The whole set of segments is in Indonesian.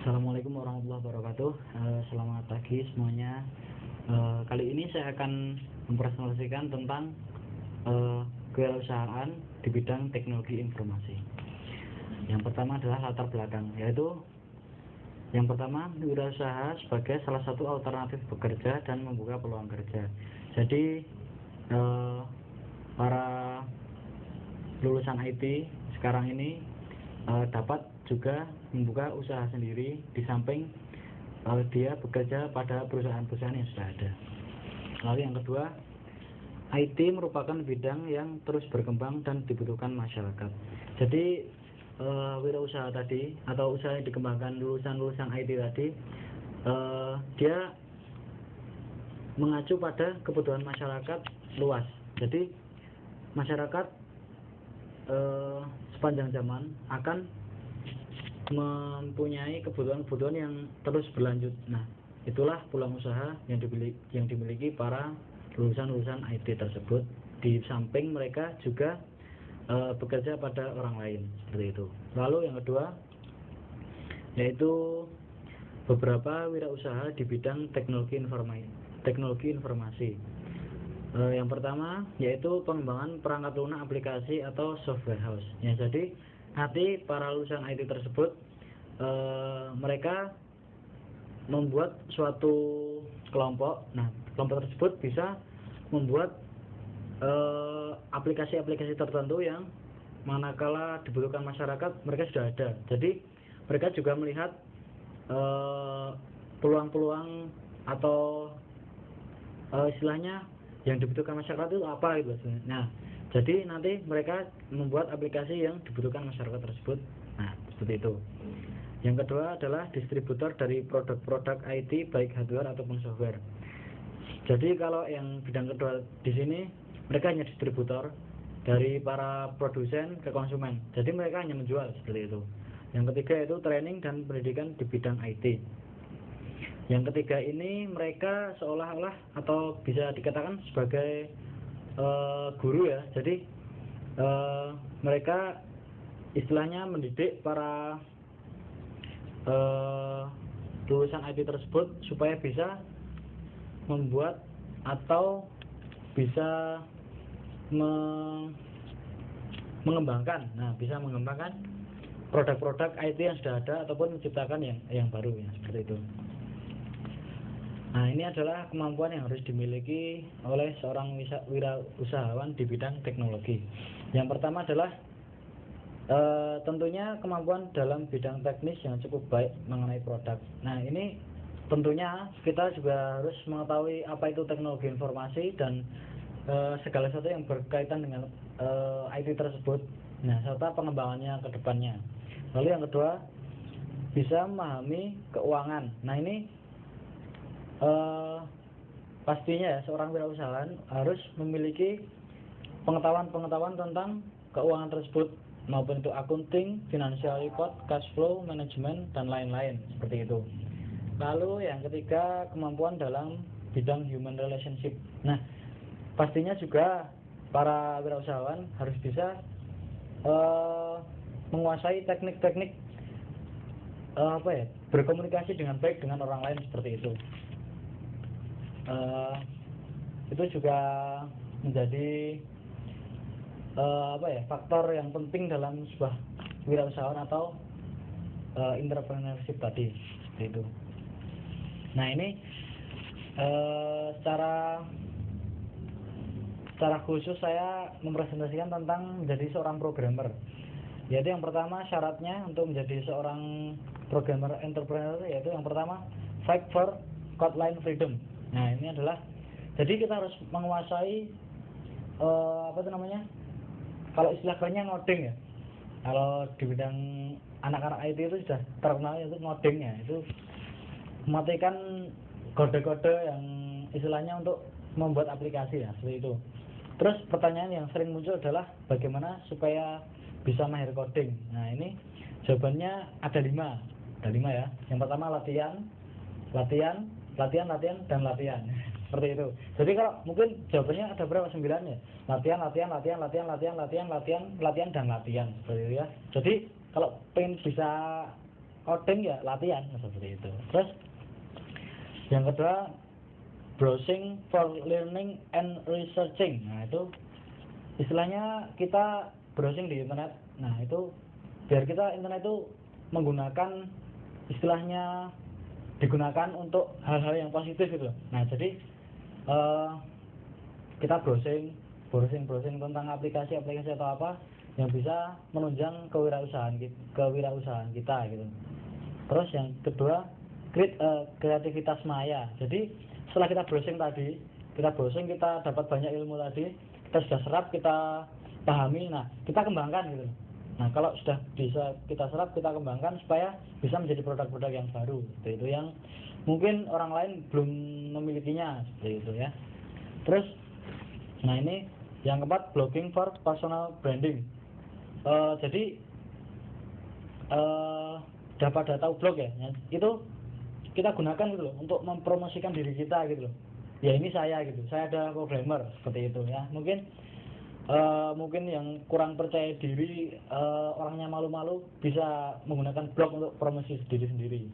Assalamualaikum warahmatullahi wabarakatuh. Selamat pagi semuanya. Kali ini saya akan mempresentasikan tentang kewirausahaan di bidang teknologi informasi. Yang pertama adalah latar belakang, yaitu yang pertama, wirausaha sebagai salah satu alternatif bekerja dan membuka peluang kerja. Jadi para lulusan IT sekarang ini dapat juga membuka usaha sendiri di samping dia bekerja pada perusahaan-perusahaan yang sudah ada. Lalu yang kedua, IT merupakan bidang yang terus berkembang dan dibutuhkan masyarakat. Jadi wirausaha tadi atau usaha yang dikembangkan lulusan-lulusan IT tadi, dia mengacu pada kebutuhan masyarakat luas. Jadi masyarakat sepanjang zaman akan mempunyai kebutuhan-kebutuhan yang terus berlanjut. Nah, itulah peluang usaha yang dimiliki para lulusan-lulusan IT tersebut. Di samping mereka juga bekerja pada orang lain, seperti itu. Lalu yang kedua, yaitu beberapa wirausaha di bidang teknologi informasi. Yang pertama yaitu pengembangan perangkat lunak aplikasi atau software house. Ya, jadi nanti para lulusan IT tersebut mereka membuat suatu kelompok. Nah, kelompok tersebut bisa membuat aplikasi-aplikasi tertentu yang manakala dibutuhkan masyarakat mereka sudah ada. Jadi mereka juga melihat peluang-peluang atau istilahnya yang dibutuhkan masyarakat itu apa gitu. Nah, jadi nanti mereka membuat aplikasi yang dibutuhkan masyarakat tersebut. Nah, seperti itu. Yang kedua adalah distributor dari produk-produk IT baik hardware ataupun software. Jadi kalau yang bidang kedua di sini mereka hanya distributor dari para produsen ke konsumen. Jadi mereka hanya menjual, seperti itu. Yang ketiga itu training dan pendidikan di bidang IT. Yang ketiga ini mereka seolah-olah atau bisa dikatakan sebagai guru ya. Jadi mereka istilahnya mendidik para lulusan IT tersebut supaya bisa membuat atau bisa mengembangkan. Nah, bisa mengembangkan produk-produk IT yang sudah ada ataupun menciptakan yang baru ya, seperti itu. Nah, ini adalah kemampuan yang harus dimiliki oleh seorang wirausahawan di bidang teknologi. Yang pertama adalah tentunya kemampuan dalam bidang teknis yang cukup baik mengenai produk. Nah, ini tentunya kita juga harus mengetahui apa itu teknologi informasi dan segala sesuatu yang berkaitan dengan IT tersebut. Nah, serta pengembangannya ke depannya. Lalu yang kedua, bisa memahami keuangan. Nah, ini pastinya ya, seorang wirausahawan harus memiliki pengetahuan tentang keuangan tersebut, maupun itu accounting, financial report, cash flow, management, dan lain-lain, seperti itu. Lalu yang ketiga, kemampuan dalam bidang human relationship. Nah, pastinya juga para wirausahawan harus bisa menguasai teknik-teknik berkomunikasi dengan baik dengan orang lain, seperti itu. Itu juga menjadi faktor yang penting dalam sebuah wirausahaan atau entrepreneurship tadi, seperti itu. Nah, ini secara khusus saya mempresentasikan tentang menjadi seorang programmer. Yaitu yang pertama syaratnya untuk menjadi seorang programmer entrepreneur, yaitu yang pertama fight for code line freedom. Nah, ini adalah, jadi kita harus menguasai kalau istilah kerennya ngoding ya. Kalau di bidang anak-anak IT itu sudah terkenal itu ngodingnya, itu mematikan kode-kode yang istilahnya untuk membuat aplikasi ya, seperti itu. Terus pertanyaan yang sering muncul adalah bagaimana supaya bisa mahir coding. Nah, ini jawabannya ada 5 ya. Yang pertama latihan, dan latihan. Seperti itu. Jadi kalau mungkin jawabannya ada berapa? 9 ya. Latihan, dan latihan, seperti itu ya. Jadi kalau pengen bisa coding ya latihan seperti itu. Terus yang kedua, browsing for learning and researching. Nah itu istilahnya kita browsing di internet. Nah itu biar kita internet itu menggunakan, istilahnya digunakan untuk hal-hal yang positif gitu. Nah jadi kita browsing tentang aplikasi atau apa yang bisa menunjang kewirausahaan kita gitu. Terus yang kedua, kreativitas maya. Jadi setelah kita browsing kita dapat banyak ilmu tadi, kita sudah serap, kita pahami, nah kita kembangkan gitu. Nah kalau sudah bisa kita serap, kita kembangkan supaya bisa menjadi produk-produk yang baru seperti itu, yang mungkin orang lain belum memilikinya seperti itu ya. Terus nah ini yang keempat, blogging for personal branding. Jadi dapat tahu blog ya, itu kita gunakan gitu loh untuk mempromosikan diri kita gitu loh. Ya ini saya gitu, saya ada programmer seperti itu ya. Mungkin yang kurang percaya diri, orangnya malu-malu, bisa menggunakan blog untuk promosi diri sendiri.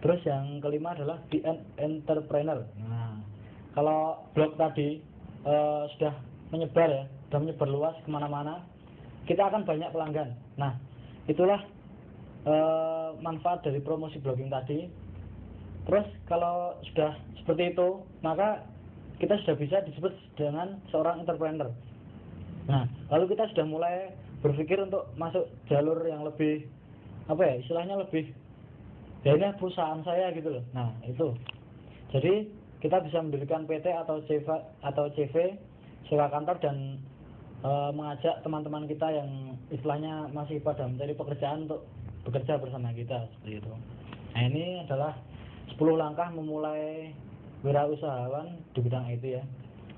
Terus yang kelima adalah be an entrepreneur. Nah kalau blog tadi sudah menyebar luas kemana-mana, kita akan banyak pelanggan. Nah itulah manfaat dari promosi blogging tadi. Terus kalau sudah seperti itu, maka kita sudah bisa disebut dengan seorang entrepreneur. Nah lalu kita sudah mulai berpikir untuk masuk jalur yang lebih istilahnya lebih, ya ini perusahaan saya gitu loh. Nah itu jadi kita bisa mendirikan PT atau CV, sewa kantor, dan mengajak teman-teman kita yang istilahnya masih pada mencari pekerjaan untuk bekerja bersama kita seperti itu. Nah ini adalah 10 langkah memulai wirausahawan di bidang IT ya.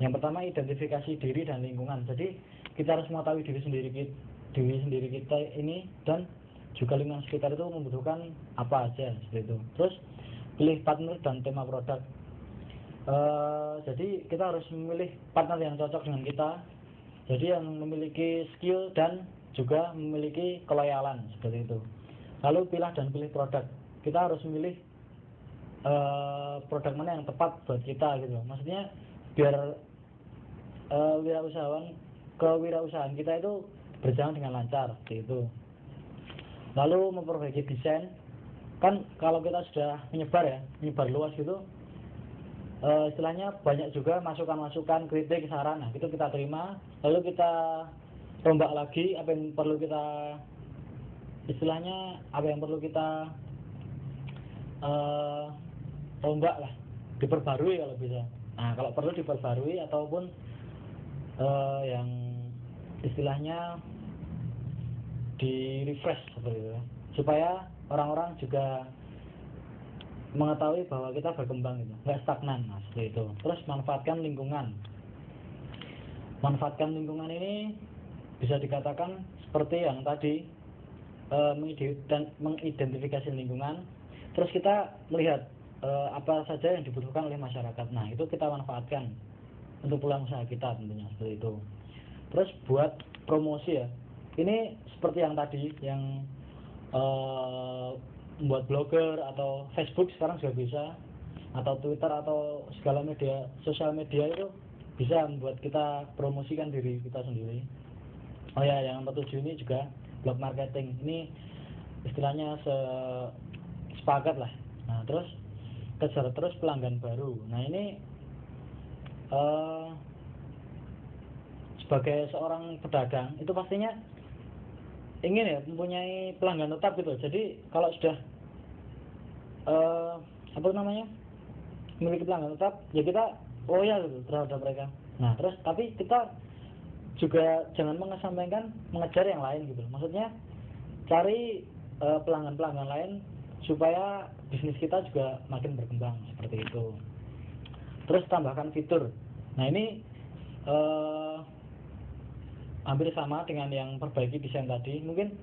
Yang pertama, identifikasi diri dan lingkungan. Jadi kita harus mengetahui diri sendiri kita ini, dan juga lingkungan sekitar itu membutuhkan apa aja seperti itu. Terus pilih partner dan tema produk. Jadi kita harus memilih partner yang cocok dengan kita, jadi yang memiliki skill dan juga memiliki keloyalan seperti itu. Lalu pilih produk. Kita harus memilih produk mana yang tepat buat kita gitu. Maksudnya biar kewirausahaan kita itu berjalan dengan lancar seperti itu. Lalu memperbaiki desain. Kan kalau kita sudah menyebar luas gitu, istilahnya banyak juga masukan-masukan, kritik, saran. Nah itu kita terima, lalu kita rombak lagi apa yang perlu kita rombak lah, diperbarui kalau bisa. Nah kalau perlu diperbarui, ataupun yang istilahnya di refresh seperti itu, supaya orang-orang juga mengetahui bahwa kita berkembang gitu, nggak stagnan. Nah seperti itu. Terus manfaatkan lingkungan ini bisa dikatakan seperti yang tadi, mengidentifikasi lingkungan. Terus kita melihat apa saja yang dibutuhkan oleh masyarakat. Nah itu kita manfaatkan untuk peluang usaha kita tentunya seperti itu. Terus buat promosi ya, ini seperti yang tadi, yang membuat blogger atau Facebook sekarang juga bisa, atau Twitter atau segala media sosial media itu bisa membuat kita promosikan diri kita sendiri. Oh ya, yang nomor 7 ini juga blog marketing. Ini istilahnya sepakat lah. Nah terus kejar terus pelanggan baru. Nah ini sebagai seorang pedagang itu pastinya ingin ya mempunyai pelanggan tetap gitu. Jadi kalau sudah memiliki pelanggan tetap, ya kita loyal gitu terhadap mereka. Nah terus tapi kita juga jangan mengejar yang lain gitu. Maksudnya cari pelanggan-pelanggan lain supaya bisnis kita juga makin berkembang seperti itu. Terus tambahkan fitur. Nah ini hampir sama dengan yang perbaiki desain tadi. Mungkin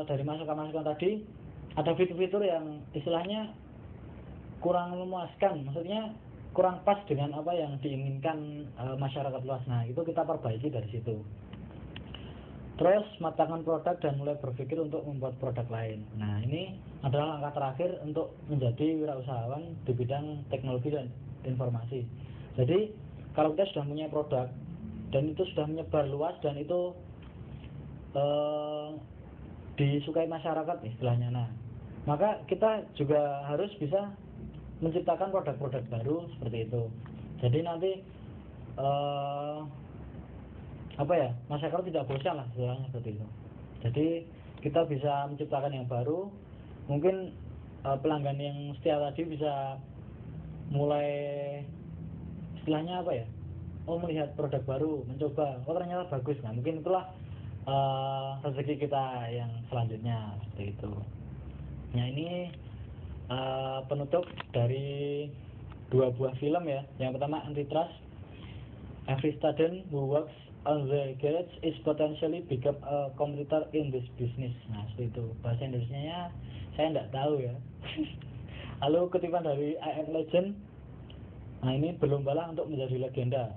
dari masukan-masukan tadi ada fitur-fitur yang istilahnya kurang memuaskan, maksudnya kurang pas dengan apa yang diinginkan masyarakat luas. Nah itu kita perbaiki dari situ. Terus matangkan produk dan mulai berpikir untuk membuat produk lain. Nah, ini adalah langkah terakhir untuk menjadi wirausahawan di bidang teknologi dan informasi. Jadi, kalau kita sudah punya produk dan itu sudah menyebar luas dan itu disukai masyarakat istilahnya. Nah, maka kita juga harus bisa menciptakan produk-produk baru seperti itu. Jadi nanti masyarakat tidak bosan lah istilahnya seperti itu. Jadi kita bisa menciptakan yang baru, mungkin pelanggan yang setia tadi bisa mulai istilahnya melihat produk baru, mencoba, ternyata bagus. Nah, mungkin itulah rezeki kita yang selanjutnya seperti itu. Nah, ini penutup dari 2 buah film ya. Yang pertama Antitrust. Every student who works on the garage is potentially become a competitor in this business. Nah, seperti itu. Bahasa Indonesianya saya tidak tahu ya. Lalu kutipan dari I Am Legend. Nah, ini berlombalah untuk menjadi legenda.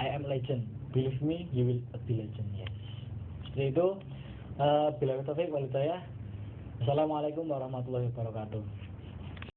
I am legend. Believe me, you will be legend. Yes. Seperti itu. Bila taufik wal hidayah. Assalamualaikum warahmatullahi wabarakatuh.